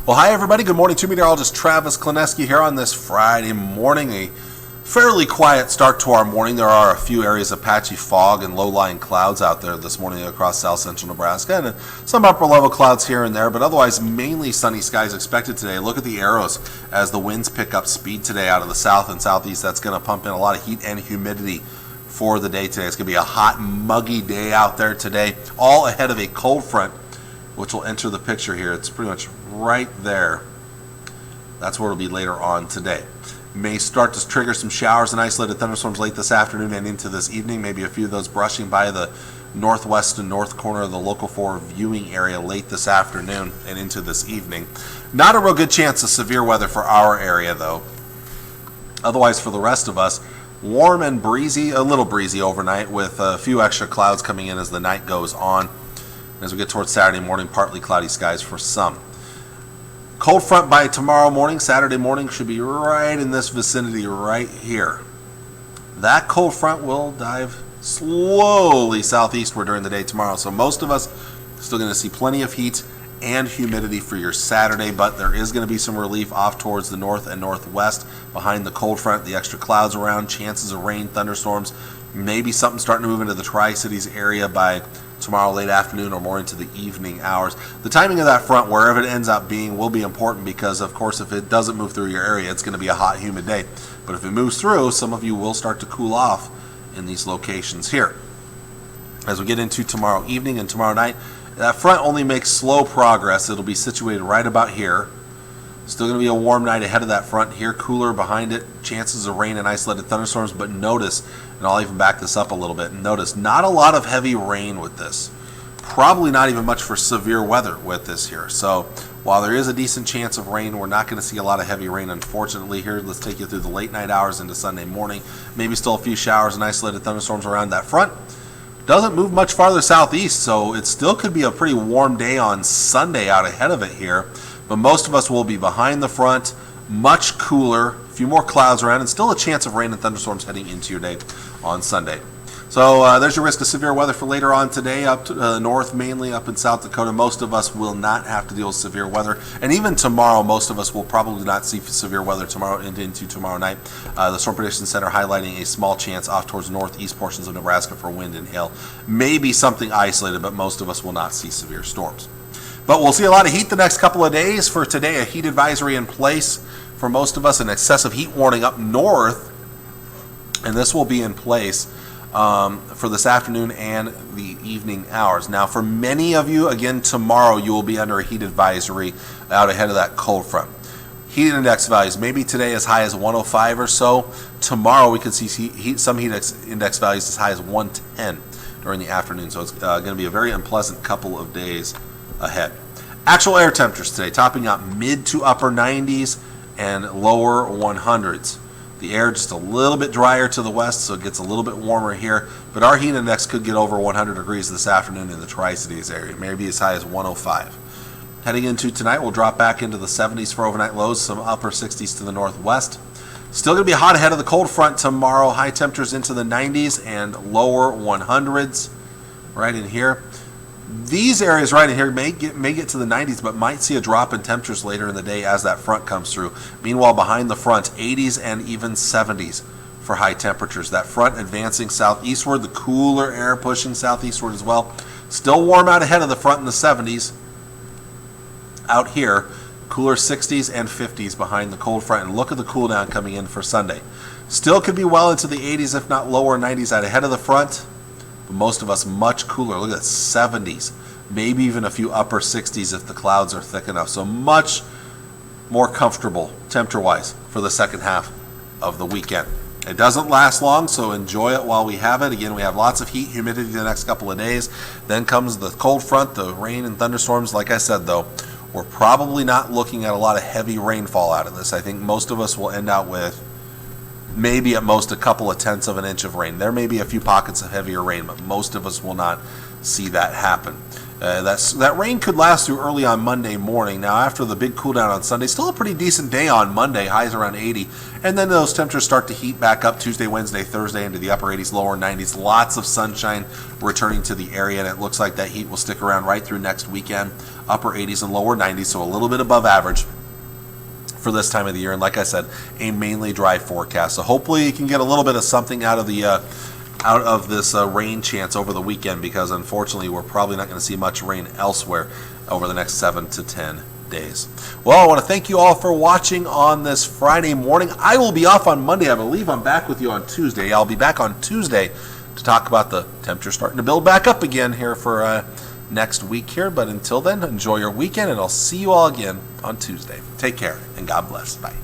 Well, hi everybody. Good morning to meteorologist Travis Kleneski here on this Friday morning. A fairly quiet start to our morning. There are a few areas of patchy fog and low-lying clouds out there this morning across south central Nebraska, and some upper-level clouds here and there, but otherwise mainly sunny skies expected today. Look at the arrows as the winds pick up speed today out of the south and southeast. That's going to pump in a lot of heat and humidity for the day today. It's going to be a hot, muggy day out there today, all ahead of a cold front, which will enter the picture here. It's pretty much right there. That's where it'll be later on today. May start to trigger some showers and isolated thunderstorms late this afternoon and into this evening. Maybe a few of those brushing by the northwest and north corner of the Local 4 viewing area late this afternoon and into this evening. Not a real good chance of severe weather for our area, though. Otherwise, for the rest of us, warm and breezy, a little breezy overnight with a few extra clouds coming in as the night goes on. As we get towards Saturday morning, partly cloudy skies for some. Cold front by tomorrow morning, Saturday morning, should be right in this vicinity right here. That cold front will dive slowly southeastward during the day tomorrow. So most of us still going to see plenty of heat and humidity for your Saturday, but there is going to be some relief off towards the north and northwest behind the cold front, the extra clouds around, chances of rain, thunderstorms, maybe something starting to move into the Tri-Cities area by tomorrow late afternoon or more into the evening hours. The timing of that front, wherever it ends up being, will be important because, of course, if it doesn't move through your area, it's going to be a hot, humid day. But if it moves through, some of you will start to cool off in these locations here. As we get into tomorrow evening and tomorrow night, that front only makes slow progress. It'll be situated right about here. Still going to be a warm night ahead of that front here, cooler behind it, chances of rain and isolated thunderstorms, but notice, and I'll even back this up a little bit, notice not a lot of heavy rain with this. Probably not even much for severe weather with this here. So while there is a decent chance of rain, we're not going to see a lot of heavy rain, unfortunately, here. Let's take you through the late night hours into Sunday morning. Maybe still a few showers and isolated thunderstorms around that front. Doesn't move much farther southeast, so it still could be a pretty warm day on Sunday out ahead of it here. But most of us will be behind the front, much cooler, a few more clouds around, and still a chance of rain and thunderstorms heading into your day on Sunday. So there's your risk of severe weather for later on today, up to the north, mainly up in South Dakota. Most of us will not have to deal with severe weather. And even tomorrow, most of us will probably not see severe weather tomorrow and into tomorrow night. The Storm Prediction Center highlighting a small chance off towards northeast portions of Nebraska for wind and hail. Maybe something isolated, but most of us will not see severe storms. But we'll see a lot of heat the next couple of days. For today, a heat advisory in place for most of us, an excessive heat warning up north, and this will be in place for this afternoon and the evening hours. Now, for many of you, again, tomorrow you will be under a heat advisory out ahead of that cold front. Heat index values, maybe today as high as 105 or so. Tomorrow we could see some heat index values as high as 110 during the afternoon. So it's going to be a very unpleasant couple of days ahead. Actual air temperatures today topping out mid to upper 90s and lower 100s. The air just a little bit drier to the west, so it gets a little bit warmer here, but our heat index could get over 100 degrees this afternoon in the Tri-Cities area, maybe as high as 105. Heading into tonight, we'll drop back into the 70s for overnight lows, some upper 60s to the northwest. Still going to be hot ahead of the cold front tomorrow, high temperatures into the 90s and lower 100s right in here. These areas right in here may get to the 90s, but might see a drop in temperatures later in the day as that front comes through. Meanwhile, behind the front, 80s and even 70s for high temperatures. That front advancing southeastward, the cooler air pushing southeastward as well. Still warm out ahead of the front in the 70s. Out here, cooler 60s and 50s behind the cold front. And look at the cool down coming in for Sunday. Still could be well into the 80s, if not lower 90s out ahead of the front. Most of us much cooler. Look at that, 70s, maybe even a few upper 60s if the clouds are thick enough. So much more comfortable temperature-wise for the second half of the weekend. It doesn't last long, so enjoy it while we have it. Again, we have lots of heat, humidity the next couple of days. Then comes the cold front, the rain and thunderstorms. Like I said, though, we're probably not looking at a lot of heavy rainfall out of this. I think most of us will end out with maybe at most a couple of tenths of an inch of rain. There may be a few pockets of heavier rain, but most of us will not see that happen. That rain could last through early on Monday morning. Now, after the big cool down on Sunday, still a pretty decent day on Monday, highs around 80. And then those temperatures start to heat back up Tuesday, Wednesday, Thursday into the upper 80s, lower 90s. Lots of sunshine returning to the area, and it looks like that heat will stick around right through next weekend. Upper 80s and lower 90s, so a little bit above average for this time of the year. And like I said, a mainly dry forecast. So hopefully you can get a little bit of something out of this rain chance over the weekend, because unfortunately we're probably not going to see much rain elsewhere over the next 7 to 10 days. Well, I want to thank you all for watching on this Friday morning. I will be off on Monday. I believe I'm back with you on Tuesday. I'll be back on Tuesday to talk about the temperature starting to build back up again here for next week here. But until then, enjoy your weekend, and I'll see you all again on Tuesday. Take care, and God bless. Bye.